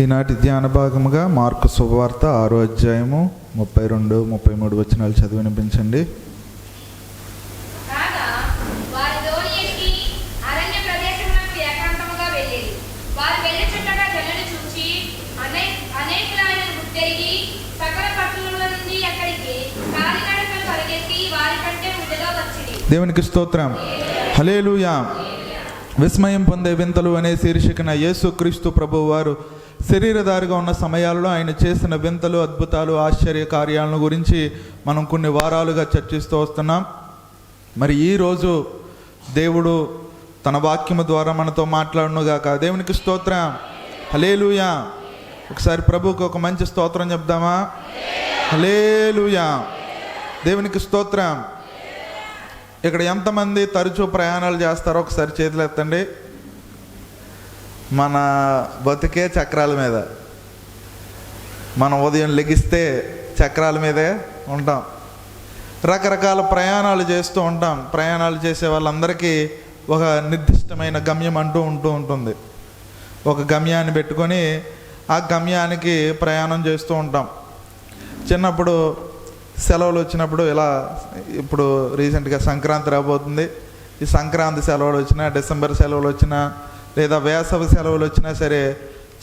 ఈనాటి ధ్యాన భాగముగా మార్కు శుభవార్త 6వ అధ్యాయము 32, 33 వచనాలు చదివి వినిపించండి. దేవునికి స్తోత్రం. హల్లెలూయా. విస్మయం పొందే వింతలు అనే శీర్షికన యేసుక్రీస్తు ప్రభువు వారు శరీరధారిగా ఉన్న సమయాల్లో ఆయన చేసిన వింతలు, అద్భుతాలు, ఆశ్చర్య కార్యాలను గురించి మనం కొన్ని వారాలుగా చర్చిస్తూ వస్తున్నాం. మరి ఈరోజు దేవుడు తన వాక్యము ద్వారా మనతో మాట్లాడునుగాక. దేవునికి స్తోత్రం. హల్లెలూయా. ఒకసారి ప్రభువుకి ఒక మంచి స్తోత్రం చెప్దామా? హల్లెలూయా. దేవునికి స్తోత్రం. ఇక్కడ ఎంతమంది తరచూ ప్రయాణాలు చేస్తారో ఒకసారి చేతులు ఎత్తండి. మన బతుకే చక్రాల మీద, మనం ఉదయం లెగిస్తే చక్రాల మీదే ఉంటాం. రకరకాల ప్రయాణాలు చేస్తూ ఉంటాం. ప్రయాణాలు చేసే వాళ్ళందరికీ ఒక నిర్దిష్టమైన గమ్యం అంటూ ఉంటుంది. ఒక గమ్యాన్ని పెట్టుకొని ఆ గమ్యానికి ప్రయాణం చేస్తూ ఉంటాం. చిన్నప్పుడు సెలవులు వచ్చినప్పుడు ఇలా, ఇప్పుడు రీసెంట్గా సంక్రాంతి రాబోతుంది. ఈ సంక్రాంతి సెలవులు వచ్చినా, డిసెంబర్ సెలవులు వచ్చినా, లేదా వేసవి సెలవులు వచ్చినా సరే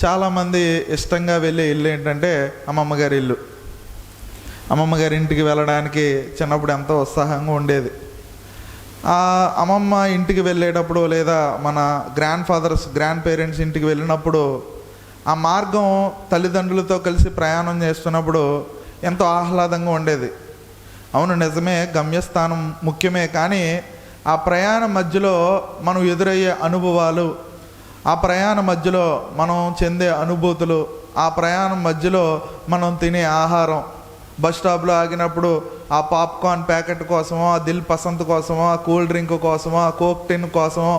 చాలామంది ఇష్టంగా వెళ్ళే ఇల్లు ఏంటంటే అమ్మమ్మ గారి ఇల్లు. అమ్మమ్మ గారి ఇంటికి వెళ్ళడానికి చిన్నప్పుడు ఎంతో ఉత్సాహంగా ఉండేది. ఆ అమ్మమ్మ ఇంటికి వెళ్ళేటప్పుడు, లేదా మన గ్రాండ్ పేరెంట్స్ ఇంటికి వెళ్ళినప్పుడు ఆ మార్గం తల్లిదండ్రులతో కలిసి ప్రయాణం చేస్తున్నప్పుడు ఎంతో ఆహ్లాదంగా ఉండేది. అవును, నిజమే, గమ్యస్థానం ముఖ్యమే. కానీ ఆ ప్రయాణం మధ్యలో మనం ఎదురయ్యే అనుభవాలు, ఆ ప్రయాణం మధ్యలో మనం చెందే అనుభూతులు, ఆ ప్రయాణం మధ్యలో మనం తినే ఆహారం, బస్ స్టాప్లో ఆగినప్పుడు ఆ పాప్కార్న్ ప్యాకెట్ కోసమో, ఆ దిల్ పసంద్ కోసమో, ఆ కూల్ డ్రింక్ కోసమో, ఆ కోక్ టిన్ కోసమో,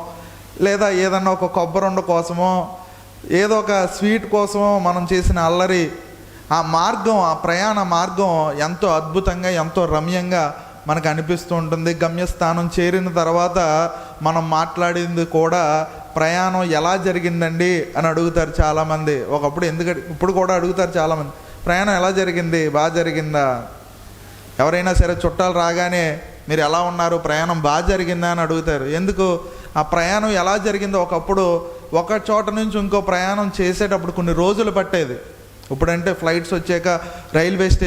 లేదా ఏదన్నా ఒక కొబ్బరి కోసమో, ఏదో ఒక స్వీట్ కోసమో మనం చేసిన అల్లరి, ఆ మార్గం, ఆ ప్రయాణ మార్గం ఎంతో అద్భుతంగా, ఎంతో రమ్యంగా మనకు అనిపిస్తూ ఉంటుంది. గమ్యస్థానం చేరిన తర్వాత మనం మాట్లాడింది కూడా ప్రయాణం ఎలా జరిగిందండి అని అడుగుతారు చాలామంది. ఒకప్పుడు, ఎందుకంటే ఇప్పుడు కూడా అడుగుతారు చాలామంది, ప్రయాణం ఎలా జరిగింది, బాగా జరిగిందా? ఎవరైనా సరే చుట్టాలు రాగానే మీరు ఎలా ఉన్నారు, ప్రయాణం బాగా జరిగిందా అని అడుగుతారు. ఎందుకు? ఆ ప్రయాణం ఎలా జరిగిందో, ఒకప్పుడు ఒక చోట నుంచి ఇంకో ప్రయాణం చేసేటప్పుడు కొన్ని రోజులు పట్టేది. ఇప్పుడంటే ఫ్లైట్స్ వచ్చాక, రైల్వేస్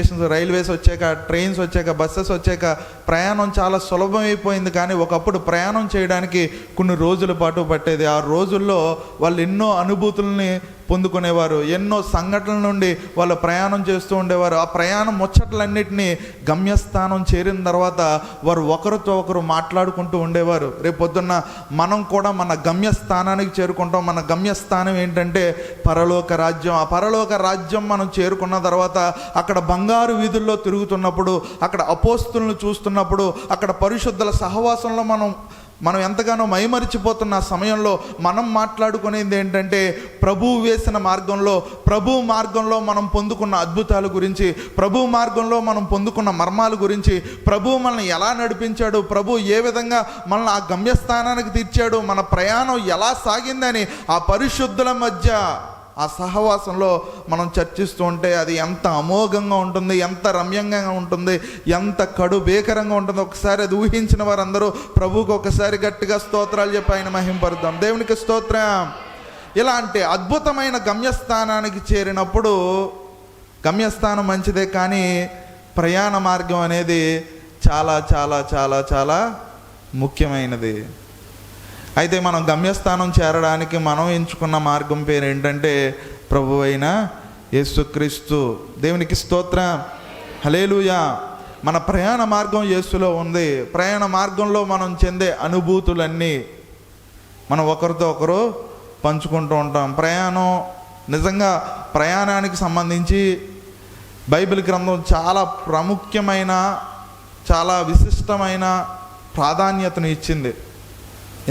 వచ్చాక, ట్రైన్స్ వచ్చాక, బస్సెస్ వచ్చాక ప్రయాణం చాలా సులభమైపోయింది. కానీ ఒకప్పుడు ప్రయాణం చేయడానికి కొన్ని రోజుల పాటు పట్టేది. ఆ రోజుల్లో వాళ్ళు ఎన్నో అనుభూతుల్ని పొందుకునేవారు, ఎన్నో సంఘటనల నుండి వాళ్ళు ప్రయాణం చేస్తూ ఉండేవారు. ఆ ప్రయాణం ముచ్చట్లన్నిటినీ గమ్యస్థానం చేరిన తర్వాత వారు ఒకరితో ఒకరు మాట్లాడుకుంటూ ఉండేవారు. రేపు పొద్దున్న మనం కూడా మన గమ్యస్థానానికి చేరుకుంటాం. మన గమ్యస్థానం ఏంటంటే పరలోక రాజ్యం. ఆ పరలోక రాజ్యం మనం చేరుకున్న తర్వాత అక్కడ బంగారు వీధుల్లో తిరుగుతున్నప్పుడు, అక్కడ అపోస్తులను చూస్తున్నప్పుడు, అక్కడ పరిశుద్ధుల సహవాసంలో మనం ఎంతగానో మైమరిచిపోతున్న సమయంలో మనం మాట్లాడుకునేది ఏంటంటే ప్రభువు వేసిన మార్గంలో, ప్రభు మార్గంలో మనం పొందుకున్న అద్భుతాల గురించి, ప్రభు మార్గంలో మనం పొందుకున్న మర్మాల గురించి, ప్రభువు మనల్ని ఎలా నడిపించాడు, ప్రభు ఏ విధంగా మనల్ని ఆ గమ్యస్థానానికి తీర్చాడు, మన ప్రయాణం ఎలా సాగిందని ఆ పరిశుద్ధుల మధ్య ఆ సహవాసంలో మనం చర్చిస్తూ ఉంటే అది ఎంత అమోఘంగా ఉంటుంది, ఎంత రమ్యంగా ఉంటుంది, ఎంత కడుబేకరంగా ఉంటుందో ఒకసారి అది ఊహించిన వారందరూ ప్రభువుకు ఒకసారి గట్టిగా స్తోత్రాలు చెప్పి ఆయన మహింపరుద్దాం. దేవునికి స్తోత్రం. ఇలాంటి అద్భుతమైన గమ్యస్థానానికి చేరినప్పుడు, గమ్యస్థానం మంచిదే కానీ ప్రయాణ మార్గం అనేది చాలా చాలా చాలా చాలా ముఖ్యమైనది. అయితే మనం గమ్యస్థానం చేరడానికి మనం ఎంచుకున్న మార్గం పేరు ఏంటంటే ప్రభు అయిన యేసుక్రీస్తు. దేవునికి స్తోత్రం. హల్లెలూయా. మన ప్రయాణ మార్గం యేసులో ఉంది. ప్రయాణ మార్గంలో మనం చెందే అనుభూతులన్నీ మనం ఒకరితో ఒకరు పంచుకుంటూ ఉంటాం. ప్రయాణం నిజంగా, ప్రయాణానికి సంబంధించి బైబిల్ గ్రంథం చాలా ప్రాముఖ్యమైన, చాలా విశిష్టమైన ప్రాధాన్యతను ఇచ్చింది.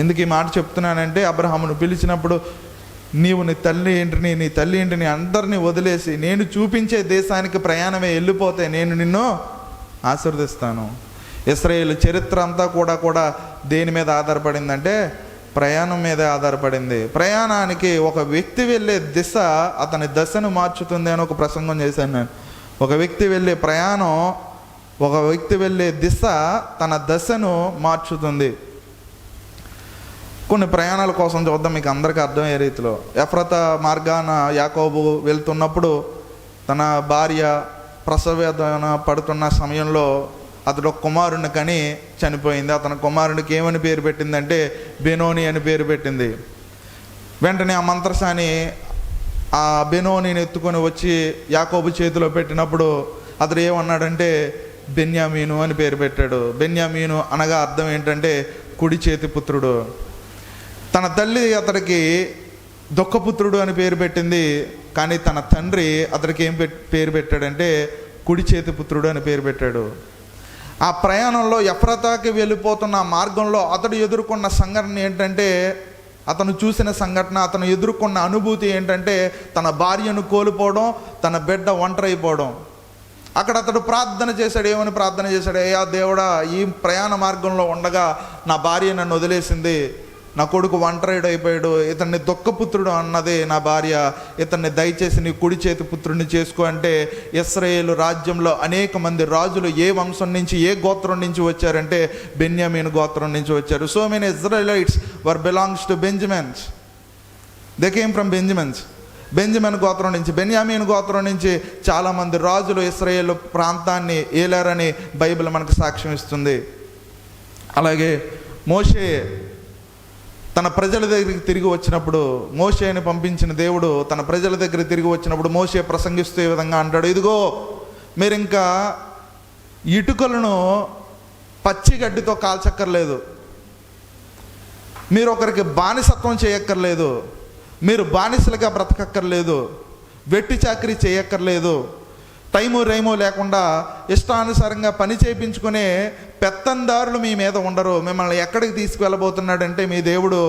ఎందుకు ఈ మాట చెప్తున్నానంటే, అబ్రహామును పిలిచినప్పుడు నీవు నీ తల్లి ఏంటిని అందరినీ వదిలేసి నేను చూపించే దేశానికి ప్రయాణమే వెళ్ళిపోతే నేను నిన్ను ఆశీర్వదిస్తాను. ఇశ్రాయేలు చరిత్ర అంతా కూడా దేని మీద ఆధారపడిందంటే ప్రయాణం మీదే ఆధారపడింది. ప్రయాణానికి ఒక వ్యక్తి వెళ్ళే దిశ అతని దశను మార్చుతుంది అని ఒక ప్రసంగం చేశాను నేను. ఒక వ్యక్తి వెళ్ళే దిశ తన దశను మార్చుతుంది. కొన్ని ప్రయాణాల కోసం చూద్దాం, మీకు అందరికీ అర్థమయ్యే రీతిలో. ఎఫ్రతా మార్గాన యాకోబు వెళ్తున్నప్పుడు తన భార్య ప్రసవేదన పడుతున్న సమయంలో అతడు ఒక కుమారుని కని చనిపోయింది. అతని కుమారునికి ఏమని పేరు పెట్టిందంటే బెనోని అని పేరు పెట్టింది. వెంటనే ఆ మంత్రసాని ఆ బెనోనిని ఎత్తుకొని వచ్చి యాకోబు చేతిలో పెట్టినప్పుడు అతడు ఏమన్నాడంటే బెన్యామీను అని పేరు పెట్టాడు. బెన్యామీను అనగా అర్థం ఏంటంటే కుడి చేతి పుత్రుడు. తన తల్లి అతడికి దుఃఖపుత్రుడు అని పేరు పెట్టింది, కానీ తన తండ్రి అతడికి ఏం పేరు పెట్టాడంటే కుడి చేతి పుత్రుడు అని పేరు పెట్టాడు. ఆ ప్రయాణంలో ఎఫ్రతాకి వెళ్ళిపోతున్న మార్గంలో అతడు ఎదుర్కొన్న సంఘటన ఏంటంటే, అతను చూసిన సంఘటన, అతను ఎదుర్కొన్న అనుభూతి ఏంటంటే తన భార్యను కోల్పోవడం, తన బిడ్డ ఒంటరైపోవడం. అక్కడ అతడు ప్రార్థన చేశాడు. ఏమని ప్రార్థన చేశాడు? అయ్యా దేవుడా, ఈ ప్రయాణ మార్గంలో ఉండగా నా భార్య నన్ను వదిలేసింది, నా కొడుకు ఒంటరిడు అయిపోయాడు, ఇతన్ని దుఃఖపుత్రుడు అన్నది నా భార్య, ఇతన్ని దయచేసి నీ కుడి చేతి పుత్రుడిని చేసుకో అంటే, ఇశ్రాయేలు రాజ్యంలో అనేక మంది రాజులు ఏ వంశం నుంచి, ఏ గోత్రం నుంచి వచ్చారంటే బెన్యామీను గోత్రం నుంచి వచ్చారు. So many Israelites were belongs to Benjamins. They came from Benjamins. Benjamin గోత్రం నుంచి, బెన్యామీను గోత్రం నుంచి చాలామంది రాజులు ఇశ్రాయేలు ప్రాంతాన్ని ఏలారని బైబిల్ మనకు సాక్ష్యం ఇస్తుంది. అలాగే మోషే తన ప్రజల దగ్గరికి తిరిగి వచ్చినప్పుడు, మోషేని పంపించిన దేవుడు తన ప్రజల దగ్గర తిరిగి వచ్చినప్పుడు మోషే ప్రసంగిస్తూ ఈ విధంగా అంటాడు, ఇదిగో మీరు ఇంకా ఇటుకలను పచ్చిగడ్డితో కాల్చక్కర్లేదు, మీరు ఒకరికి బానిసత్వం చేయక్కర్లేదు, మీరు బానిసలుగా బ్రతకక్కర్లేదు, వెట్టి చాకరీ చేయక్కర్లేదు, టైము రైము లేకుండా ఇష్టానుసారంగా పని చేయించుకునే పెత్తందారులు మీ మీద ఉండరు. మిమ్మల్ని ఎక్కడికి తీసుకువెళ్ళబోతున్నాడంటే మీ దేవుడు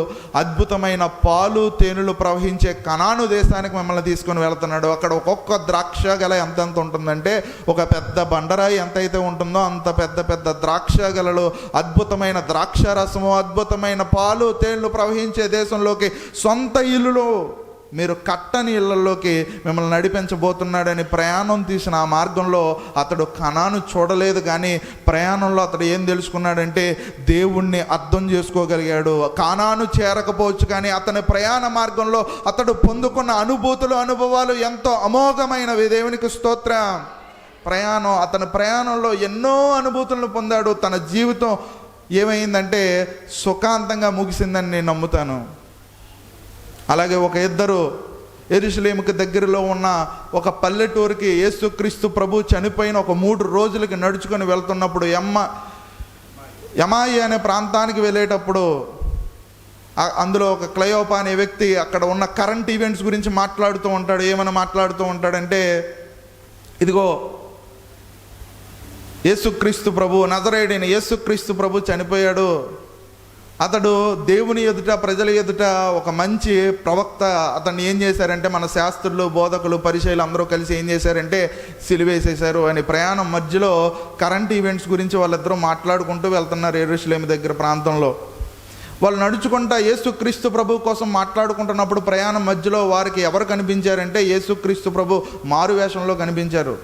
అద్భుతమైన పాలు తేనెలు ప్రవహించే కనాను దేశానికి మిమ్మల్ని తీసుకొని వెళ్తున్నాడు. అక్కడ ఒక్కొక్క ద్రాక్ష గల ఎంతెంత ఉంటుందంటే, ఒక పెద్ద బండరాయి ఎంతైతే ఉంటుందో అంత పెద్ద పెద్ద ద్రాక్ష గలలు, అద్భుతమైన ద్రాక్ష రసము, అద్భుతమైన పాలు తేనెలు ప్రవహించే దేశంలోకి, సొంత ఇల్లులో మీరు కట్టని ఇళ్లలోకి మిమ్మల్ని నడిపించబోతున్నాడని ప్రయాణం తీసిన ఆ మార్గంలో అతడు కనాను చూడలేదు, కానీ ప్రయాణంలో అతడు ఏం తెలుసుకున్నాడంటే దేవుణ్ణి అర్థం చేసుకోగలిగాడు. కానాను చేరకపోవచ్చు, కానీ అతని ప్రయాణ మార్గంలో అతడు పొందుకున్న అనుభూతులు, అనుభవాలు ఎంతో అమోఘమైనవి. దేవునికి స్తోత్రం. అతని ప్రయాణంలో ఎన్నో అనుభూతులను పొందాడు. తన జీవితం ఏమైందంటే సుఖాంతంగా ముగిసిందని నేను నమ్ముతాను. అలాగే ఒక ఇద్దరు యెరూషలేముకి దగ్గరలో ఉన్న ఒక పల్లెటూరికి యేసుక్రీస్తు ప్రభు చనిపోయిన ఒక 3 రోజులకి నడుచుకొని వెళ్తున్నప్పుడు యమాయి అనే ప్రాంతానికి వెళ్ళేటప్పుడు అందులో ఒక క్లయోపా అనే వ్యక్తి అక్కడ ఉన్న కరెంట్ ఈవెంట్స్ గురించి మాట్లాడుతూ ఉంటాడు. ఏమైనా మాట్లాడుతూ ఉంటాడంటే, ఇదిగో యేసుక్రీస్తు ప్రభు, నజరేయుడైన యేసుక్రీస్తు ప్రభు చనిపోయాడు. అతడు దేవుని ఎదుట, ప్రజల ఎదుట ఒక మంచి ప్రవక్త. అతన్ని ఏం చేశారంటే మన శాస్త్రులు, బోధకులు, పరిచయులు అందరూ కలిసి ఏం చేశారంటే సిలువేసేశారు అని. ప్రయాణం మధ్యలో కరెంట్ ఈవెంట్స్ గురించి వాళ్ళిద్దరూ మాట్లాడుకుంటూ వెళ్తున్నారు యెరూషలేము దగ్గర ప్రాంతంలో. వాళ్ళు నడుచుకుంటా యేసుక్రీస్తు ప్రభు కోసం మాట్లాడుకుంటున్నప్పుడు ప్రయాణం మధ్యలో వారికి ఎవరు కనిపించారంటే యేసుక్రీస్తు ప్రభు మారు వేషంలో కనిపించారు.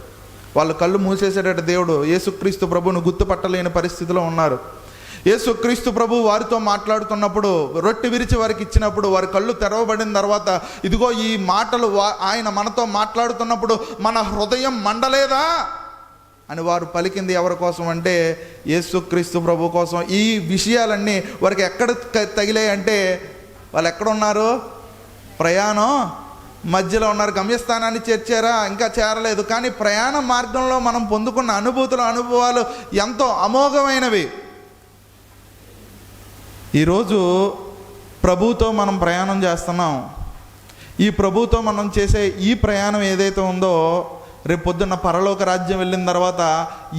వాళ్ళు కళ్ళు మూసేసేటట్టు దేవుడు యేసుక్రీస్తు ప్రభును గుర్తుపట్టలేని పరిస్థితిలో ఉన్నారు. యేసుక్రీస్తు ప్రభు వారితో మాట్లాడుతున్నప్పుడు, రొట్టె విరిచి వారికి ఇచ్చినప్పుడు వారి కళ్ళు తెరవబడిన తర్వాత, ఇదిగో ఈ మాటలు ఆయన మనతో మాట్లాడుతున్నప్పుడు మన హృదయం మండలేదా అని వారు పలికింది ఎవరి కోసం అంటే యేసుక్రీస్తు ప్రభు కోసం. ఈ విషయాలన్నీ వారికి ఎక్కడ తగిలాయంటే, వాళ్ళు ఎక్కడున్నారు? ప్రయాణం మధ్యలో ఉన్నారు. గమ్యస్థానాన్ని చేర్చారా? ఇంకా చేరలేదు. కానీ ప్రయాణ మార్గంలో మనం పొందుకున్న అనుభవాలు ఎంతో అమోఘమైనవి. ఈరోజు ప్రభుతో మనం ప్రయాణం చేస్తున్నాం. ఈ ప్రభుతో మనం చేసే ఈ ప్రయాణం ఏదైతే ఉందో, రేపు పొద్దున్న పరలోక రాజ్యం వెళ్ళిన తర్వాత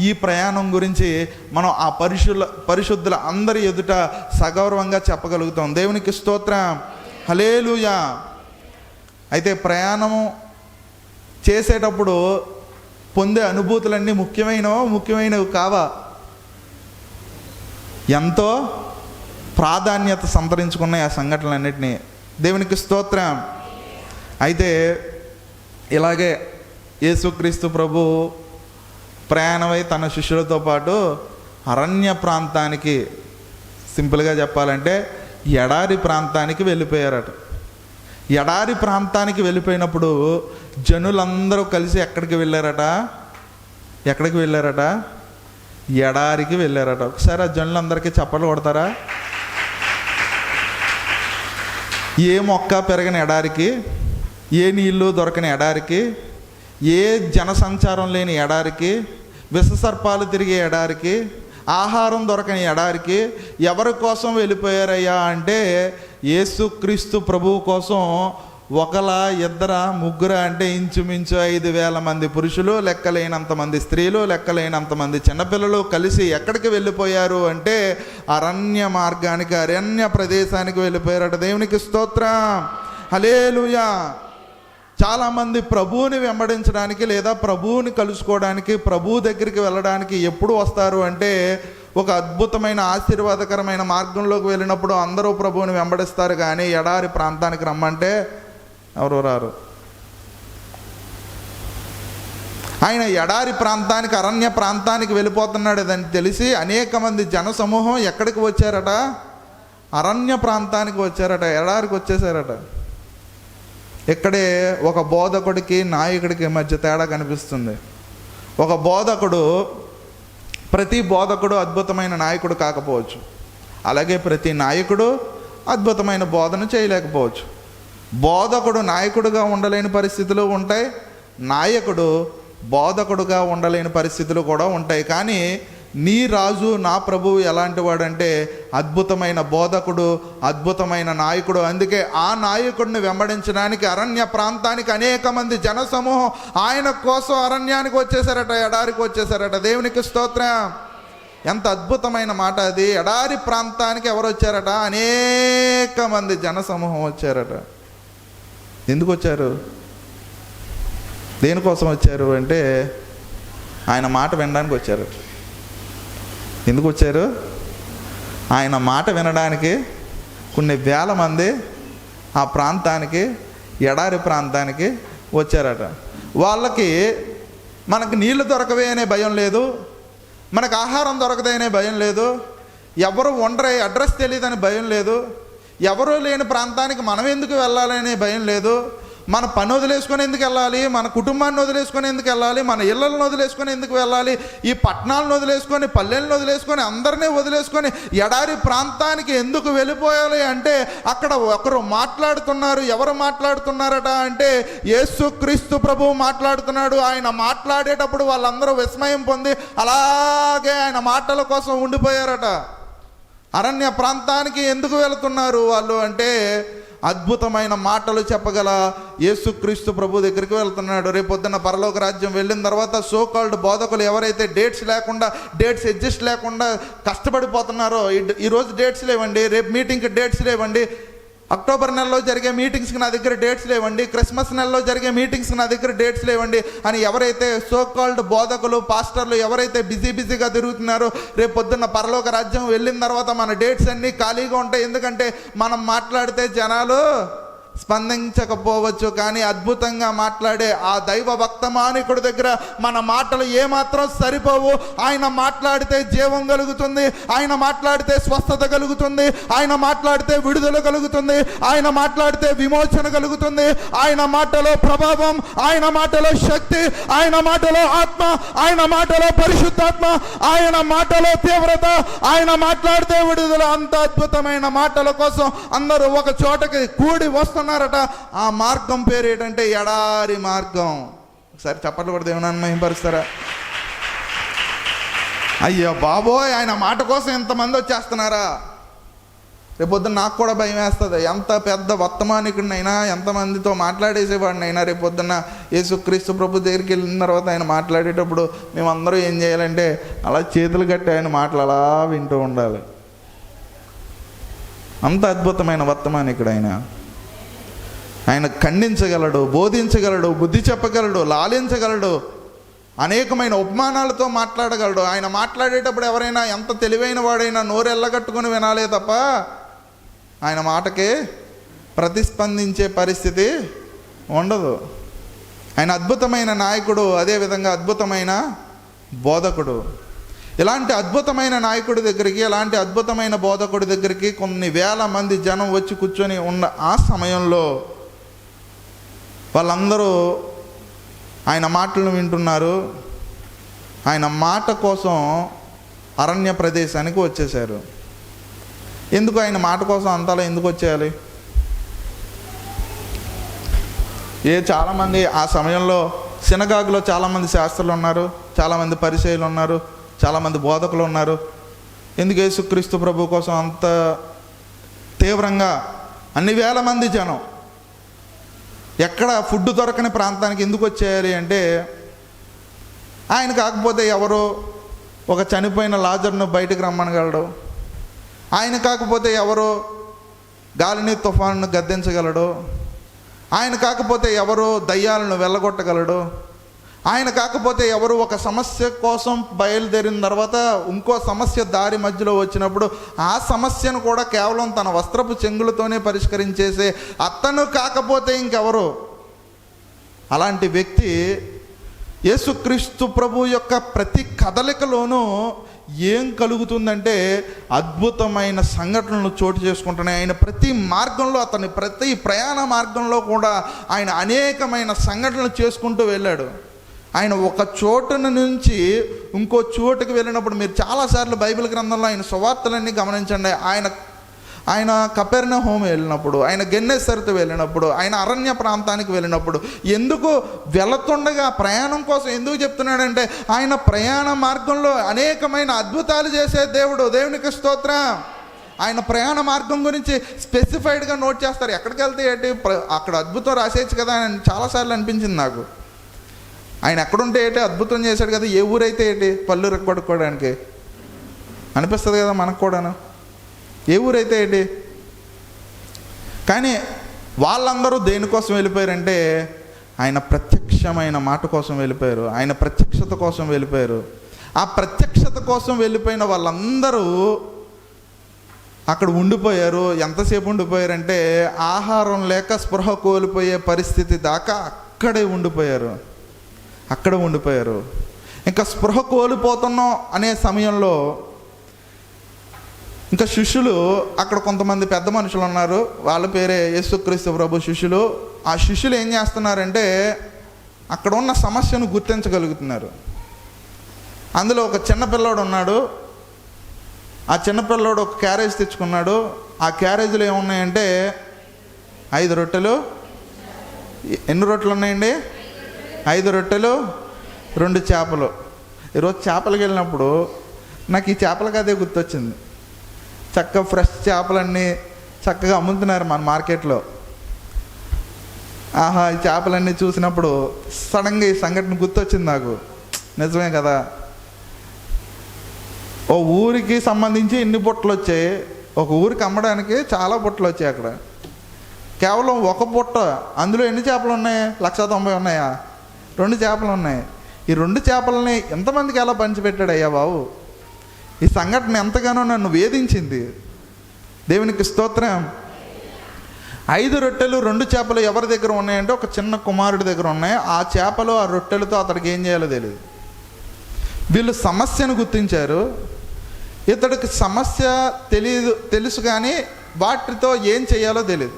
ఈ ప్రయాణం గురించి మనం ఆ పరిశుద్ధుల అందరి ఎదుట సగౌరవంగా చెప్పగలుగుతాం. దేవునికి స్తోత్రం, హల్లెలూయా. అయితే ప్రయాణము చేసేటప్పుడు పొందే అనుభూతులన్నీ ముఖ్యమైనవి కావా? ఎంతో ప్రాధాన్యత సంతరించుకున్న ఆ సంఘటనలన్నింటినీ. దేవునికి స్తోత్రం. అయితే ఇలాగే యేసుక్రీస్తు ప్రభు ప్రయాణమై తన శిష్యులతో పాటు అరణ్య ప్రాంతానికి, సింపుల్గా చెప్పాలంటే ఎడారి ప్రాంతానికి వెళ్ళిపోయారట. ఎడారి ప్రాంతానికి వెళ్ళిపోయినప్పుడు జనులందరూ కలిసి ఎక్కడికి వెళ్ళారట? ఎడారికి వెళ్ళారట. ఒకసారి ఆ జనులందరికీ చప్పట్లు కొడతారా? ఏ మొక్క పెరగని ఎడారికి, ఏ నీళ్ళు దొరకని ఎడారికి, ఏ జనసంచారం లేని ఎడారికి, విషసర్పాలు తిరిగే ఎడారికి, ఆహారం దొరకని ఎడారికి ఎవరి కోసం వెళ్ళిపోయారయ్యా అంటే యేసుక్రీస్తు ప్రభువు కోసం. ఒకలా, ఇద్దరా, ముగ్గురా అంటే ఇంచుమించు 5,000 మంది పురుషులు, లెక్కలేనంత మంది స్త్రీలు, లెక్కలేనంత మంది చిన్నపిల్లలు కలిసి ఎక్కడికి వెళ్ళిపోయారు అంటే అరణ్య మార్గానికి, అరణ్య ప్రదేశానికి వెళ్ళిపోయారట. దేవునికి స్తోత్రం, హల్లెలూయా. చాలామంది ప్రభువుని వెంబడించడానికి లేదా ప్రభువుని కలుసుకోవడానికి, ప్రభు దగ్గరికి వెళ్ళడానికి ఎప్పుడు వస్తారు అంటే ఒక అద్భుతమైన ఆశీర్వాదకరమైన మార్గంలోకి వెళ్ళినప్పుడు అందరూ ప్రభువుని వెంబడిస్తారు. కానీ ఎడారి ప్రాంతానికి రమ్మంటే ఎవరు రారు. ఆయన ఎడారి ప్రాంతానికి, అరణ్య ప్రాంతానికి వెళ్ళిపోతున్నాడు అని తెలిసి అనేక మంది జన సమూహం ఎక్కడికి వచ్చారట? అరణ్య ప్రాంతానికి వచ్చారట, ఎడారికి వచ్చేసారట. ఇక్కడే ఒక బోధకుడికి నాయకుడికి మధ్య తేడా కనిపిస్తుంది. ఒక బోధకుడు, ప్రతి బోధకుడు అద్భుతమైన నాయకుడు కాకపోవచ్చు, అలాగే ప్రతి నాయకుడు అద్భుతమైన బోధన చేయలేకపోవచ్చు. బోధకుడు నాయకుడుగా ఉండలేని పరిస్థితులు ఉంటాయి, నాయకుడు బోధకుడుగా ఉండలేని పరిస్థితులు కూడా ఉంటాయి. కానీ నీ రాజు, నా ప్రభువు ఎలాంటి వాడంటే అద్భుతమైన బోధకుడు, అద్భుతమైన నాయకుడు. అందుకే ఆ నాయకుడిని వెంబడించడానికి అరణ్య ప్రాంతానికి అనేక మంది జనసమూహం ఆయన కోసం అరణ్యానికి వచ్చేసారట, ఎడారికి వచ్చేసారట. దేవునికి స్తోత్రం. ఎంత అద్భుతమైన మాట అది. ఎడారి ప్రాంతానికి ఎవరు వచ్చారట? అనేక మంది జనసమూహం వచ్చారట. ఎందుకు వచ్చారు? దేనికోసం వచ్చారు అంటే ఆయన మాట వినడానికి వచ్చారు. ఎందుకు వచ్చారు? ఆయన మాట వినడానికి కొన్ని వేల మంది ఆ ప్రాంతానికి, ఎడారి ప్రాంతానికి వచ్చారట. వాళ్ళకి మనకు నీళ్లు దొరకవే అనే భయం లేదు, మనకు ఆహారం దొరకదే అనే భయం లేదు, ఎవరు ఉండరే, అడ్రస్ తెలియదని భయం లేదు, ఎవరూ లేని ప్రాంతానికి మనం ఎందుకు వెళ్ళాలనే భయం లేదు, మన పని వదిలేసుకొని ఎందుకు వెళ్ళాలి, మన కుటుంబాన్ని వదిలేసుకొని ఎందుకు వెళ్ళాలి, మన ఇళ్ళలను వదిలేసుకొని ఎందుకు వెళ్ళాలి, ఈ పట్టణాలను వదిలేసుకొని, పల్లెలను వదిలేసుకొని, అందరినీ వదిలేసుకొని ఎడారి ప్రాంతానికి ఎందుకు వెళ్ళిపోయాలి అంటే అక్కడ ఒకరు మాట్లాడుతున్నారు. ఎవరు మాట్లాడుతున్నారట అంటే యేసుక్రీస్తు ప్రభువు మాట్లాడుతున్నాడు. ఆయన మాట్లాడేటప్పుడు వాళ్ళందరూ విస్మయం పొంది అలాగే ఆయన మాటల కోసం ఉండిపోయారట. అరణ్య ప్రాంతానికి ఎందుకు వెళుతున్నారు వాళ్ళు అంటే అద్భుతమైన మాటలు చెప్పగల యేసుక్రీస్తు ప్రభు దగ్గరికి వెళ్తున్నాడు. రేపొద్దున పరలోక రాజ్యం వెళ్ళిన తర్వాత సోకాల్డ్ బోధకులు ఎవరైతే డేట్స్ అడ్జస్ట్ లేకుండా కష్టపడిపోతున్నారో, ఈరోజు డేట్స్ లేవండి, రేపు మీటింగ్కి డేట్స్ లేవండి, అక్టోబర్ నెలలో జరిగే మీటింగ్స్కి నా దగ్గర డేట్స్ లేవండి, క్రిస్మస్ నెలలో జరిగే మీటింగ్స్కి నా దగ్గర డేట్స్ లేవండి అని ఎవరైతే సోకాల్డ్ బోధకులు, పాస్టర్లు ఎవరైతే బిజీగా తిరుగుతున్నారో, రేపు పొద్దున్న పరలోక రాజ్యం వెళ్ళిన తర్వాత మన డేట్స్ అన్నీ ఖాళీగా ఉంటాయి. ఎందుకంటే మనం మాట్లాడితే జనాలు స్పందించకపోవచ్చు, కానీ అద్భుతంగా మాట్లాడే ఆ దైవ భక్తమానికుడి దగ్గర మన మాటలు ఏమాత్రం సరిపోవు. ఆయన మాట్లాడితే జీవం కలుగుతుంది, ఆయన మాట్లాడితే స్వస్థత కలుగుతుంది, ఆయన మాట్లాడితే విడుదల కలుగుతుంది, ఆయన మాట్లాడితే విమోచన కలుగుతుంది, ఆయన మాటలో ప్రభావం, ఆయన మాటలో శక్తి, ఆయన మాటలో ఆత్మ, ఆయన మాటలో పరిశుద్ధాత్మ, ఆయన మాటలో తీవ్రత, ఆయన మాట్లాడితే విడుదల. అంత అద్భుతమైన మాటల కోసం అందరూ ఒక చోటకి కూడి వస్తున్నారు. ఆ మార్గం పేరు ఏంటంటే ఎడారి మార్గం. ఒకసారి చప్పట్లు పడితే ఏమన్నా మహింపరుస్తారా? అయ్యో బాబోయ్, ఆయన మాట కోసం ఎంతమంది వచ్చేస్తున్నారా? రేపొద్దున నాకు కూడా భయం వేస్తుంది. ఎంత పెద్ద వర్తమానికుడినైనా, ఎంతమందితో మాట్లాడేసేవాడినైనా రేపొద్దున యేసుక్రీస్తు ప్రభు దగ్గరికి వెళ్ళిన తర్వాత ఆయన మాట్లాడేటప్పుడు మేమందరూ ఏం చేయాలంటే అలా చేతులు కట్టి ఆయన మాటలు అలా వింటూ ఉండాలి. అంత అద్భుతమైన వర్తమానికుడు ఆయన. ఆయన ఖండించగలడు, బోధించగలడు, బుద్ధి చెప్పగలడు, లాలించగలడు. అనేకమైన ఉపమానాలతో మాట్లాడగలడు. ఆయన మాట్లాడేటప్పుడు ఎవరైనా ఎంత తెలివైన వాడైనా నోరు ఎల్లగట్టుకుని వినాలే తప్ప ఆయన మాటకి ప్రతిస్పందించే పరిస్థితి ఉండదు. ఆయన అద్భుతమైన నాయకుడు, అదేవిధంగా అద్భుతమైన బోధకుడు. ఇలాంటి అద్భుతమైన నాయకుడి దగ్గరికి, ఇలాంటి అద్భుతమైన బోధకుడి దగ్గరికి కొన్ని వేల మంది జనం వచ్చి కూర్చొని ఉన్న ఆ సమయంలో వాళ్ళందరూ ఆయన మాటలను వింటున్నారు. ఆయన మాట కోసం అరణ్య ప్రదేశానికి వచ్చేసారు. ఎందుకు ఆయన మాట కోసం అంతలా ఎందుకు వచ్చేయాలి? చాలామంది ఆ సమయంలో సినగాగులో చాలామంది శాస్త్రులు ఉన్నారు, చాలామంది పరిచయులు ఉన్నారు, చాలామంది బోధకులు ఉన్నారు. ఎందుకు యేసుక్రీస్తు ప్రభు కోసం అంత తీవ్రంగా అన్ని వేల మంది జనం ఎక్కడ ఫుడ్ దొరకని ప్రాంతానికి ఎందుకు వచ్చేయాలి అంటే, ఆయన కాకపోతే ఎవరో ఒక చనిపోయిన లాజర్ను బయటకు రమ్మనగలడు, ఆయన కాకపోతే ఎవరో గాలిని తుఫానును గద్దించగలడు, ఆయన కాకపోతే ఎవరో దయ్యాలను వెళ్ళగొట్టగలడు, ఆయన కాకపోతే ఎవరు ఒక సమస్య కోసం బయలుదేరిన తర్వాత ఇంకో సమస్య దారి మధ్యలో వచ్చినప్పుడు ఆ సమస్యను కూడా కేవలం తన వస్త్రపు చెంగులతోనే పరిష్కరించేసే అతను కాకపోతే ఇంకెవరు? అలాంటి వ్యక్తి యేసుక్రీస్తు ప్రభు యొక్క ప్రతి కదలికలోనూ ఏం కలుగుతుందంటే అద్భుతమైన సంఘటనలు చోటు చేసుకుంటున్నాయి. ఆయన ప్రతి మార్గంలో, అతని ప్రతి ప్రయాణ మార్గంలో కూడా ఆయన అనేకమైన సంఘటనలు చేసుకుంటూ వెళ్ళాడు. ఆయన ఒక చోటు నుంచి ఇంకో చోటుకి వెళ్ళినప్పుడు మీరు చాలాసార్లు బైబిల్ గ్రంథంలో ఆయన సువార్తలన్నీ గమనించండి. ఆయన కపెర్నహూము వెళ్ళినప్పుడు, ఆయన గెన్నెసరతు వెళ్ళినప్పుడు, ఆయన అరణ్య ప్రాంతానికి వెళ్ళినప్పుడు ఎందుకు వెళుతుండగా ప్రయాణం కోసం ఎందుకు చెప్తున్నాడంటే ఆయన ప్రయాణ మార్గంలో అనేకమైన అద్భుతాలు చేసే దేవుడు. దేవునికి స్తోత్రం. ఆయన ప్రయాణ మార్గం గురించి స్పెసిఫైడ్గా నోట్ చేస్తారు. ఎక్కడికి వెళ్తే ఏంటి, అక్కడ అద్భుతం రాసేయచ్చు కదా అని చాలాసార్లు అనిపించింది నాకు. ఆయన ఎక్కడుంటే ఏంటి, అద్భుతం చేశాడు కదా, ఏ ఊరైతే ఏంటి పళ్ళు రెక్కబడుకోవడానికి అనిపిస్తుంది కదా మనకు కూడాను, ఏ ఊరైతే ఏంటి. కానీ వాళ్ళందరూ దేనికోసం వెళ్ళిపోయారంటే ఆయన ప్రత్యక్షమైన మాట కోసం వెళ్ళిపోయారు, ఆయన ప్రత్యక్షత కోసం వెళ్ళిపోయారు. ఆ ప్రత్యక్షత కోసం వెళ్ళిపోయిన వాళ్ళందరూ అక్కడ ఉండిపోయారు. ఎంతసేపు ఉండిపోయారంటే ఆహారం లేక స్పృహ కోల్పోయే పరిస్థితి దాకా అక్కడే ఉండిపోయారు. ఇంకా స్పృహ కోల్పోతున్నాం అనే సమయంలో ఇంకా శిష్యులు, అక్కడ కొంతమంది పెద్ద మనుషులు ఉన్నారు, వాళ్ళ పేరే యేసుక్రీస్తు ప్రభు శిష్యులు. ఆ శిష్యులు ఏం చేస్తున్నారంటే అక్కడ ఉన్న సమస్యను గుర్తించగలుగుతున్నారు. అందులో ఒక చిన్నపిల్లోడు ఉన్నాడు. ఆ చిన్నపిల్లోడు ఒక క్యారేజ్ తెచ్చుకున్నాడు. ఆ క్యారేజ్లో ఏమున్నాయంటే 5 రొట్టెలు. ఎన్ని రొట్టెలు ఉన్నాయండి? 5 రొట్టెలు 2 చేపలు. ఈరోజు చేపలకి వెళ్ళినప్పుడు నాకు ఈ చేపలకి అదే గుర్తొచ్చింది. చక్కగా ఫ్రెష్ చేపలన్నీ చక్కగా అమ్ముతున్నారు మన మార్కెట్లో. ఆహా, ఈ చేపలన్నీ చూసినప్పుడు సడన్గా ఈ సంఘటన గుర్తొచ్చింది నాకు. నిజమే కదా, ఓ ఊరికి సంబంధించి ఇన్ని బుట్టలు వచ్చాయి, ఒక ఊరికి అమ్మడానికి చాలా బుట్టలు వచ్చాయి. అక్కడ కేవలం ఒక బుట్ట, అందులో ఎన్ని చేపలు ఉన్నాయి? 190 ఉన్నాయా? 2 చేపలు ఉన్నాయి. ఈ 2 చేపలని ఎంతమందికి ఎలా పంచిపెట్టాడయ్యా బాబు? ఈ సంఘటన ఎంతగానో నన్ను వేధించింది. దేవునికి స్తోత్రం. 5 రొట్టెలు 2 చేపలు ఎవరి దగ్గర ఉన్నాయంటే ఒక చిన్న కుమారుడి దగ్గర ఉన్నాయి. ఆ చేపలు ఆ రొట్టెలతో అతడికి ఏం చేయాలో తెలియదు. వీళ్ళు సమస్యను గుర్తించారు. ఇతడికి సమస్య తెలుసు కానీ వాటితో ఏం చేయాలో తెలియదు.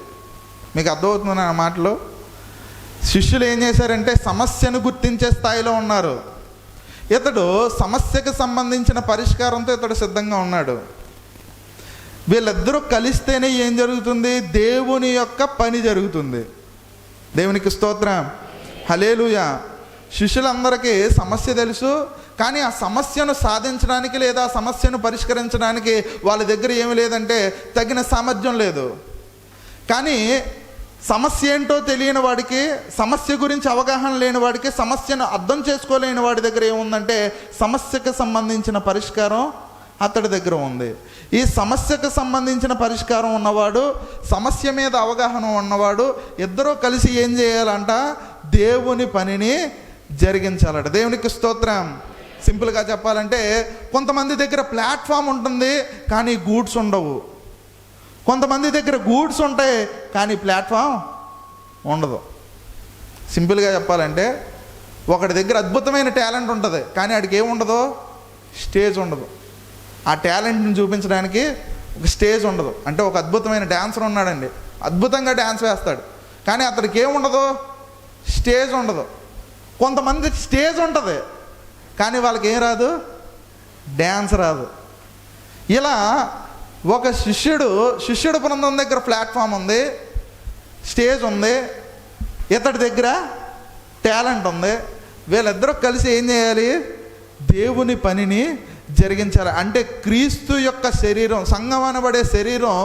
మీకు అర్థమవుతుంది నా మాటలో? శిష్యులు ఏం చేశారంటే సమస్యను గుర్తించే స్థాయిలో ఉన్నారు. ఇతడు సమస్యకు సంబంధించిన పరిష్కారంతో ఇతడు సిద్ధంగా ఉన్నాడు. వీళ్ళిద్దరూ కలిస్తేనే ఏం జరుగుతుంది? దేవుని యొక్క పని జరుగుతుంది. దేవునికి స్తోత్రం. హల్లెలూయా. శిష్యులందరికీ సమస్య తెలుసు, కానీ ఆ సమస్యను సాధించడానికి లేదా సమస్యను పరిష్కరించడానికి వాళ్ళ దగ్గర ఏమి లేదంటే తగిన సామర్థ్యం లేదు. కానీ సమస్య ఏంటో తెలియని వాడికి, సమస్య గురించి అవగాహన లేని వాడికి, సమస్యను అర్థం చేసుకోలేని వాడి దగ్గర ఏముందంటే సమస్యకు సంబంధించిన పరిష్కారం అతడి దగ్గర ఉంది. ఈ సమస్యకు సంబంధించిన పరిష్కారం ఉన్నవాడు, సమస్య మీద అవగాహన ఉన్నవాడు, ఇద్దరూ కలిసి ఏం చేయాలంట? దేవుని పనిని జరిగించాలట. దేవునికి స్తోత్రం. సింపుల్గా చెప్పాలంటే కొంతమంది దగ్గర ప్లాట్ఫామ్ ఉంటుంది కానీ గూడ్స్ ఉండవు, కొంతమంది దగ్గర గూడ్స్ ఉంటాయి కానీ ప్లాట్ఫామ్ ఉండదు. సింపుల్గా చెప్పాలంటే ఒకటి దగ్గర అద్భుతమైన టాలెంట్ ఉంటుంది కానీ ఆడికి ఏముండదు, స్టేజ్ ఉండదు. ఆ టాలెంట్ని చూపించడానికి ఒక స్టేజ్ ఉండదు. అంటే ఒక అద్భుతమైన డ్యాన్సర్ ఉన్నాడండి, అద్భుతంగా డ్యాన్స్ వేస్తాడు కానీ అతడికి ఏముండదు, స్టేజ్ ఉండదు. కొంతమంది స్టేజ్ ఉంటుంది కానీ వాళ్ళకి ఏం రాదు, డ్యాన్స్ రాదు. ఇలా ఒక శిష్యుడు బృందం దగ్గర ప్లాట్ఫామ్ ఉంది, స్టేజ్ ఉంది, ఇతడి దగ్గర టాలెంట్ ఉంది. వీళ్ళిద్దరూ కలిసి ఏం చేయాలి, దేవుని పనిని జరిగించాలి. అంటే క్రీస్తు యొక్క శరీరం, సంఘం అనబడే శరీరం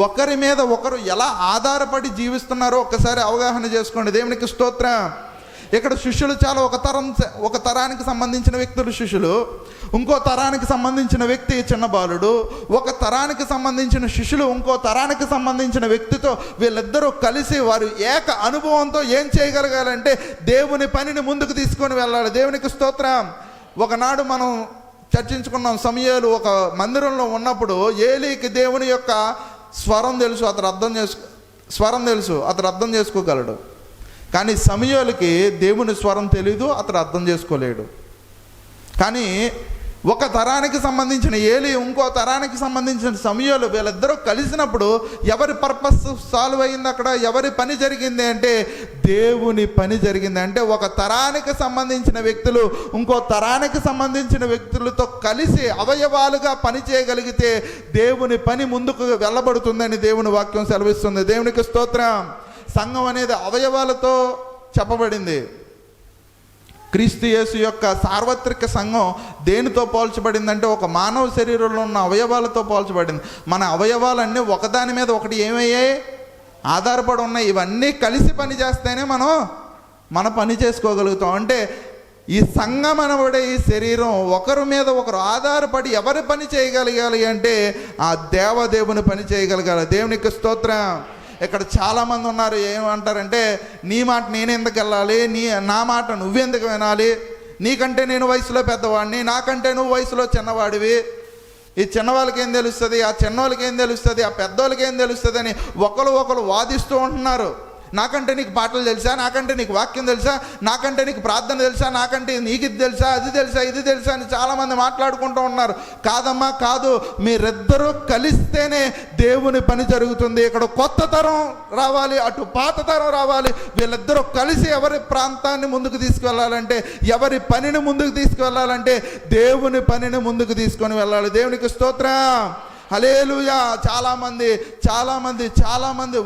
ఒకరి మీద ఒకరు ఎలా ఆధారపడి జీవిస్తున్నారో ఒక్కసారి అవగాహన చేసుకోండి. దేవునికి స్తోత్రం. ఇక్కడ శిష్యులు చాలా ఒక తరానికి సంబంధించిన వ్యక్తులు శిష్యులు, ఇంకో తరానికి సంబంధించిన వ్యక్తి చిన్న బాలుడు, ఒక తరానికి సంబంధించిన శిష్యులు ఇంకో తరానికి సంబంధించిన వ్యక్తితో వీళ్ళిద్దరూ కలిసి వారు ఏక అనుభవంతో ఏం చేయగలగాలంటే దేవుని పనిని ముందుకు తీసుకొని వెళ్ళాలి. దేవునికి స్తోత్రం. ఒకనాడు మనం చర్చించుకున్నాం, సమూయేలు ఒక మందిరంలో ఉన్నప్పుడు ఏలీకి దేవుని యొక్క స్వరం తెలుసు, అతడు అర్థం చేసుకోగలడు. కానీ సమూయేలుకి దేవుని స్వరం తెలీదు, అతడు అర్థం చేసుకోలేడు. కానీ ఒక తరానికి సంబంధించిన ఏలీ, ఇంకో తరానికి సంబంధించిన సమూయేలు వీళ్ళిద్దరూ కలిసినప్పుడు ఎవరి పర్పస్ సాల్వ్ అయింది, అక్కడ ఎవరి పని జరిగింది అంటే దేవుని పని జరిగింది. అంటే ఒక తరానికి సంబంధించిన వ్యక్తులు ఇంకో తరానికి సంబంధించిన వ్యక్తులతో కలిసి అవయవాలుగా పని చేయగలిగితే దేవుని పని ముందుకు వెళ్ళబడుతుందని దేవుని వాక్యం సెలవిస్తుంది. దేవునికి స్తోత్రం. సంఘం అనేది అవయవాలతో చెప్పబడింది. క్రీస్తు యేసు యొక్క సార్వత్రిక సంఘం దేనితో పోల్చబడిందంటే ఒక మానవ శరీరంలో ఉన్న అవయవాలతో పోల్చబడింది. మన అవయవాలన్నీ ఒకదాని మీద ఒకటి ఏమయ్యాయి, ఆధారపడి ఉన్నాయి. ఇవన్నీ కలిసి పని చేస్తేనే మనం మన పని చేసుకోగలుగుతాం. అంటే ఈ సంఘం అనబడే ఈ శరీరం ఒకరి మీద ఒకరు ఆధారపడి ఎవరి పని చేయగలగాలి అంటే ఆ దేవదేవుని పని చేయగలగాలి. దేవునికి స్తోత్రం. ఇక్కడ చాలామంది ఉన్నారు, ఏమంటారంటే నీ మాట నేను ఎందుకు వెళ్ళాలి, నా మాట నువ్వెందుకు వినాలి, నీకంటే నేను వయసులో పెద్దవాడిని, నాకంటే నువ్వు వయసులో చిన్నవాడివి, ఈ చిన్నవాళ్ళకి ఏం తెలుస్తుంది, ఆ చిన్నవాళ్ళకి ఏం తెలుస్తుంది, ఆ పెద్దవాళ్ళకి ఏం తెలుస్తుంది అని ఒకరు వాదిస్తూ ఉంటున్నారు. నాకంటే నీకు పాటలు తెలుసా, నాకంటే నీకు వాక్యం తెలుసా, నాకంటే నీకు ప్రార్థన తెలుసా, నాకంటే నీకు ఇది తెలుసా, అది తెలుసా, ఇది తెలుసా అని చాలామంది మాట్లాడుకుంటూ ఉన్నారు. కాదమ్మా, కాదు. మీరిద్దరూ కలిస్తేనే దేవుని పని జరుగుతుంది. ఇక్కడ కొత్త తరం రావాలి, అటు పాత తరం రావాలి. వీళ్ళిద్దరూ కలిసి ఎవరి ప్రాంతాన్ని ముందుకు తీసుకువెళ్ళాలంటే, ఎవరి పనిని ముందుకు తీసుకువెళ్ళాలంటే దేవుని పనిని ముందుకు తీసుకొని వెళ్ళాలి. దేవునికి స్తోత్రం. హల్లెలూయా. చాలామంది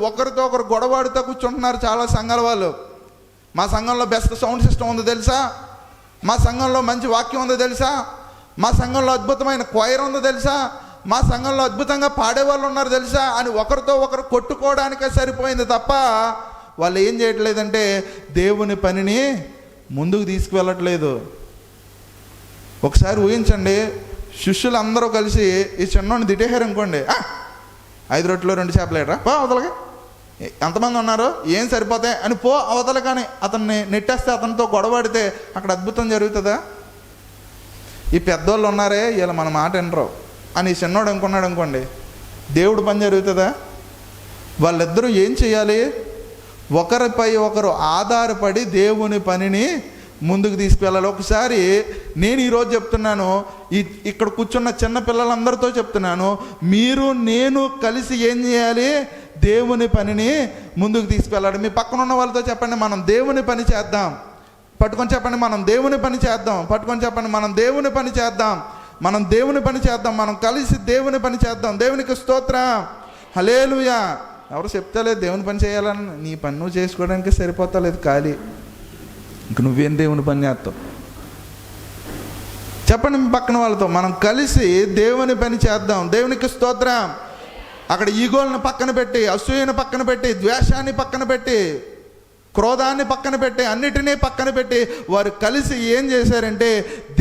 ఒకరితో ఒకరు గొడవాడుతూ కూర్చుంటున్నారు చాలా సంఘాల వాళ్ళు. మా సంఘంలో బెస్ట్ సౌండ్ సిస్టమ్ ఉందో తెలుసా, మా సంఘంలో మంచి వాక్యం ఉందో తెలుసా, మా సంఘంలో అద్భుతమైన క్వైర్ ఉందో తెలుసా, మా సంఘంలో అద్భుతంగా పాడేవాళ్ళు ఉన్నారు తెలుసా అని ఒకరితో ఒకరు కొట్టుకోవడానికే సరిపోయింది తప్ప వాళ్ళు ఏం చేయట్లేదంటే దేవుని పనిని ముందుకు తీసుకువెళ్ళట్లేదు. ఒకసారి ఊహించండి, శిష్యులు అందరూ కలిసి ఈ చిన్నోడిని తిట్టేశారు అనుకోండి, 5 రొట్టెలు 2 చేపలు ఏట్రా, పో అవతలకి, ఎంతమంది ఉన్నారు, ఏం సరిపోతాయి అని పో అవతల. కానీ అతన్ని నెట్టేస్తే, అతనితో గొడవడితే అక్కడ అద్భుతం జరుగుతుందా? ఈ పెద్దోళ్ళు ఉన్నారే వీళ్ళు మన మాట వినరు అని చిన్నోడు అనుకున్నాడు అనుకోండి, దేవుడు పని జరుగుతుందా? వాళ్ళిద్దరూ ఏం చేయాలి, ఒకరిపై ఒకరు ఆధారపడి దేవుని పనిని ముందుకు తీసుకువెళ్ళాలి. ఒకసారి నేను ఈరోజు చెప్తున్నాను, ఇక్కడ కూర్చున్న చిన్న పిల్లలందరితో చెప్తున్నాను, మీరు నేను కలిసి ఏం చేయాలి, దేవుని పనిని ముందుకు తీసుకువెళ్ళాలి. మీ పక్కన ఉన్న వాళ్ళతో చెప్పండి, మనం దేవుని పని చేద్దాం. పట్టుకొని చెప్పండి, మనం దేవుని పని చేద్దాం. పట్టుకొని చెప్పండి, మనం దేవుని పని చేద్దాం. మనం దేవుని పని చేద్దాం. మనం కలిసి దేవుని పని చేద్దాం. దేవునికి స్తోత్రం. హల్లెలూయా. ఎవరు చెప్తలేదు దేవుని పని చేయాలని, నీ పని నువ్వు చేసుకోవడానికి సరిపోతలేదు ఖాళీ. ఇంక నువ్వేం దేవుని పని చేస్తావు? చెప్పండి మీ పక్కన వాళ్ళతో, మనం కలిసి దేవుని పని చేద్దాం. దేవునికి స్తోత్రం. అక్కడ ఈగోలను పక్కన పెట్టి, అసూయను పక్కన పెట్టి, ద్వేషాన్ని పక్కన పెట్టి, క్రోధాన్ని పక్కన పెట్టి, అన్నిటినీ పక్కన పెట్టి వారు కలిసి ఏం చేశారంటే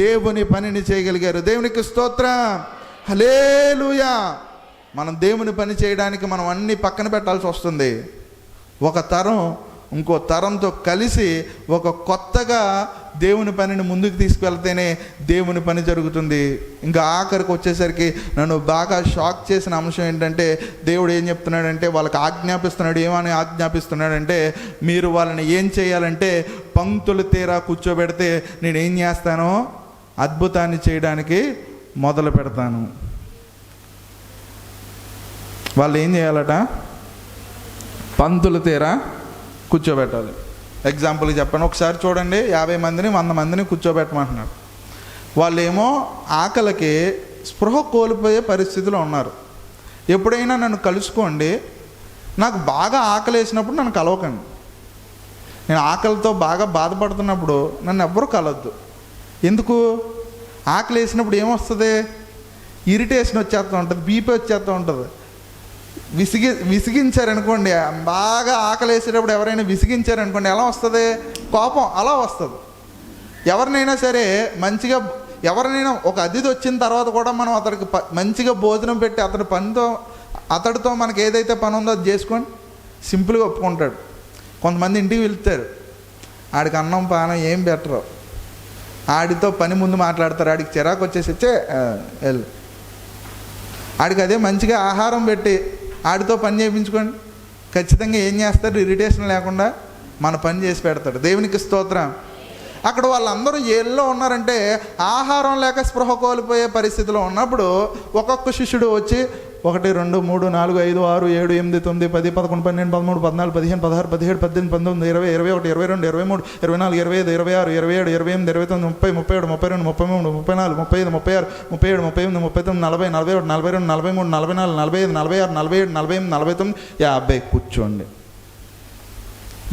దేవుని పనిని చేయగలిగారు. దేవునికి స్తోత్రం. హల్లెలూయా. మనం దేవుని పని చేయడానికి మనం అన్నీ పక్కన పెట్టాల్సి వస్తుంది. ఒక తరం ఇంకో తరంతో కలిసి ఒక కొత్తగా దేవుని పనిని ముందుకు తీసుకువెళ్తేనే దేవుని పని జరుగుతుంది. ఇంకా ఆఖరికి వచ్చేసరికి నన్ను బాగా షాక్ చేసిన అంశం ఏంటంటే, దేవుడు ఏం చెప్తున్నాడంటే వాళ్ళకి ఆజ్ఞాపిస్తున్నాడు. ఏమని ఆజ్ఞాపిస్తున్నాడంటే, మీరు వాళ్ళని ఏం చేయాలంటే పంక్తులు తీరా కూర్చోబెడితే నేనేం చేస్తానో అద్భుతాన్ని చేయడానికి మొదలు పెడతాను. వాళ్ళు ఏం చేయాలట? పంక్తులు తీరా కూర్చోబెట్టాలి. ఎగ్జాంపుల్కి చెప్పండి, ఒకసారి చూడండి, 50 మందిని 100 మందిని కూర్చోబెట్టమంటున్నారు. వాళ్ళేమో ఆకలికి స్పృహ కోల్పోయే పరిస్థితిలో ఉన్నారు. ఎప్పుడైనా నన్ను కలుసుకోండి, నాకు బాగా ఆకలి వేసినప్పుడు నన్ను కలవకండి. నేను ఆకలితో బాగా బాధపడుతున్నప్పుడు నన్ను ఎవ్వరూ కలవద్దు. ఎందుకు? ఆకలి వేసినప్పుడు ఏమొస్తుంది? ఇరిటేషన్ వచ్చేస్తూ ఉంటుంది, బీపీ వచ్చేస్తూ ఉంటుంది. విసిగించారనుకోండి, బాగా ఆకలి వేసేటప్పుడు ఎవరైనా విసిగించారనుకోండి, ఎలా వస్తుంది? కోపం అలా వస్తుంది. ఎవరినైనా సరే మంచిగా, ఎవరినైనా ఒక అతిథి వచ్చిన తర్వాత కూడా మనం అతడికి మంచిగా భోజనం పెట్టి అతడితో మనకి ఏదైతే పని ఉందో అది చేసుకొని సింపుల్గా ఒప్పుకుంటాడు. కొంతమంది ఇంటికి వెళ్తారు, ఆడికి అన్నం పానం ఏం పెట్టరు, ఆడితో పని ముందు మాట్లాడతారు, ఆడికి చిరాకు వచ్చేసి వెళ్ళు. ఆడికి అదే మంచిగా ఆహారం పెట్టి ఆడితో పని చేయించుకోండి, ఖచ్చితంగా ఏం చేస్తారు? ఇరిటేషన్ లేకుండా మన పని చేసి పెడతాడు. దేవునికి స్తోత్రం. అక్కడ వాళ్ళందరూ ఏళ్ళలో ఉన్నారంటే ఆహారం లేక స్పృహ కోల్పోయే పరిస్థితిలో ఉన్నప్పుడు ఒక్కొక్క శిష్యుడు వచ్చి 1 2 3 4 5 6 7 8 9 10 11 12 13 14 15 16 17 18 19 20 21 22 23 24 25 26 27 28 29 30 31 32 33 34 35 36 37 38 39 40 41 42 43 44 45 46 47 48 49 50. కూర్చోండి.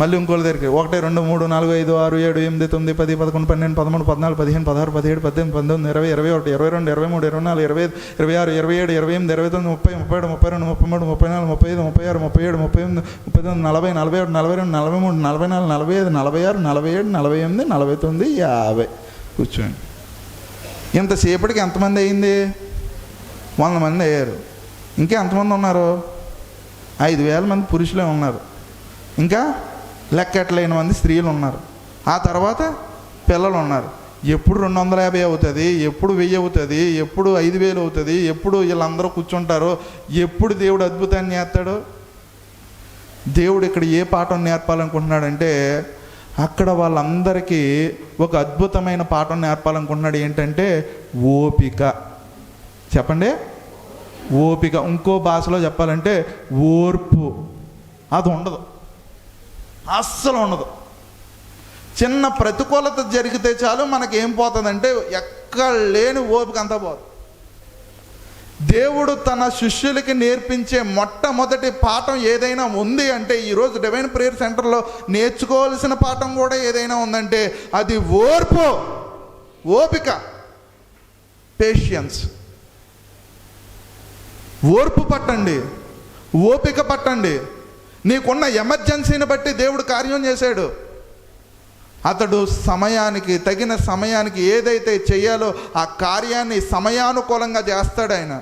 మళ్ళీ ఇంకోళ్ళ దగ్గరికి 1 2 3 4 5 6 7 8 9 10 11 12 13 14 15 16 17 18 19 20 21 22 23 24 25 26 27 28 29 30 31 32 33 34 35 36 37 38 39 40 41 42 43 44 45 46 47 48 49 50. కూర్చోండి. ఇంతసేపటికి ఎంతమంది అయింది? 100 మంది అయ్యారు. ఇంకా ఎంతమంది ఉన్నారు? 5000 మంది పురుషులే ఉన్నారు. ఇంకా లెక్కట్లేని మంది స్త్రీలు ఉన్నారు. ఆ తర్వాత పిల్లలు ఉన్నారు. ఎప్పుడు 250 అవుతుంది, ఎప్పుడు 1000 అవుతుంది, ఎప్పుడు 5000 అవుతుంది, ఎప్పుడు వీళ్ళందరూ కూర్చుంటారో, ఎప్పుడు దేవుడు అద్భుతాన్ని చేస్తాడు? దేవుడు ఇక్కడ ఏ పాఠం నేర్పాలనుకుంటున్నాడంటే, అక్కడ వాళ్ళందరికీ ఒక అద్భుతమైన పాఠం నేర్పాలనుకుంటున్నాడు. ఏంటంటే ఓపిక. చెప్పండి, ఓపిక. ఇంకో భాషలో చెప్పాలంటే ఓర్పు. అది ఉండదు, అస్సలు ఉండదు. చిన్న ప్రతికూలత జరిగితే చాలు మనకేం పోతుందంటే ఎక్కడ లేని ఓపిక అంతా పోతుంది. దేవుడు తన శిష్యులకి నేర్పించే మొట్టమొదటి పాఠం ఏదైనా ఉంది అంటే, ఈరోజు డివైన్ ప్రేయర్ సెంటర్లో నేర్చుకోవాల్సిన పాఠం కూడా ఏదైనా ఉందంటే అది ఓర్పు, ఓపిక, పేషియన్స్. ఓర్పు పట్టండి, ఓపిక పట్టండి. నీకున్న ఎమర్జెన్సీని బట్టి దేవుడు కార్యం చేశాడు. అతడు సమయానికి, తగిన సమయానికి ఏదైతే చేయాలో ఆ కార్యాన్ని సమయానుకూలంగా చేస్తాడు ఆయన.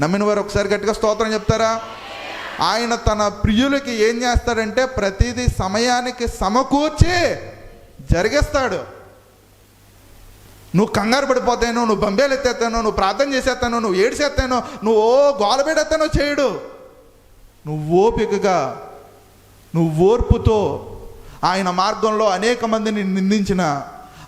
నమ్మిన వారు ఒకసారి గట్టిగా స్తోత్రం చెప్తారా? ఆయన తన ప్రియులకి ఏం చేస్తాడంటే ప్రతిదీ సమయానికి సమకూర్చి జరిగిస్తాడు. నువ్వు కంగారు పడిపోతాను, నువ్వు బంబేలు ఎత్తేస్తాను, నువ్వు ప్రార్థన చేసేస్తాను, నువ్వు ఏడ్చేస్తాను, నువ్వు గోలబెడతానో చేయడు. నువ్వు ఓపికగా, నువ్వు ఓర్పుతో ఆయన మార్గంలో అనేక మందిని నిందించిన,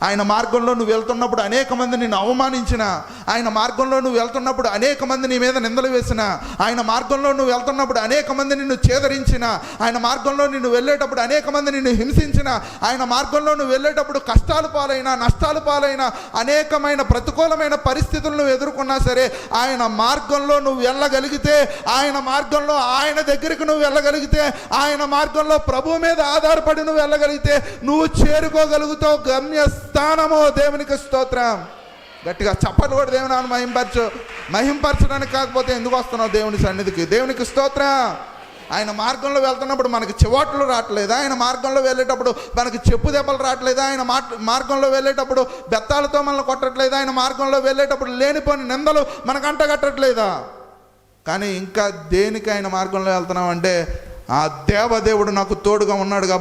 ఆయన మార్గంలో నువ్వు వెళ్తున్నప్పుడు అనేక మంది నిన్ను అవమానించిన, ఆయన మార్గంలో నువ్వు వెళ్తున్నప్పుడు అనేక మంది నీ మీద నిందలు వేసిన, ఆయన మార్గంలో నువ్వు వెళ్తున్నప్పుడు అనేక మంది నిన్ను చేదరించిన, ఆయన మార్గంలో నిన్ను వెళ్ళేటప్పుడు అనేక మంది నిన్ను హింసించిన, ఆయన మార్గంలో నువ్వు వెళ్ళేటప్పుడు కష్టాలు పాలైన, నష్టాలు పాలైన, అనేకమైన ప్రతికూలమైన పరిస్థితులను నువ్వు ఎదుర్కొన్నా సరే ఆయన మార్గంలో నువ్వు వెళ్ళగలిగితే, ఆయన మార్గంలో ఆయన దగ్గరికి నువ్వు వెళ్ళగలిగితే, ఆయన మార్గంలో ప్రభువు మీద ఆధారపడి నువ్వు వెళ్ళగలిగితే నువ్వు చేరుకోగలుగుతావు గమ్యస్థానము. దేవునికి స్తోత్రం. గట్టిగా చప్పట్లు కూడా దేవుని మహింపరచడానికి కాకపోతే ఎందుకు వస్తున్నావు దేవుని సన్నిధికి? దేవునికి స్తోత్రం. ఆయన మార్గంలో వెళ్తున్నప్పుడు మనకి చివాట్లు రావట్లేదా? ఆయన మార్గంలో వెళ్ళేటప్పుడు మనకి చెప్పు దెబ్బలు రావట్లేదా? ఆయన మార్గంలో వెళ్ళేటప్పుడు బెత్తాలతో మనల్ని కొట్టట్లేదా? ఆయన మార్గంలో వెళ్ళేటప్పుడు లేనిపోని నిందలు మనకు అంటగట్టట్లేదా? కానీ ఇంకా దేనికి ఆయన మార్గంలో వెళ్తున్నాం అంటే ఆ దేవదేవుడు నాకు తోడుగా ఉన్నాడు కాబట్టి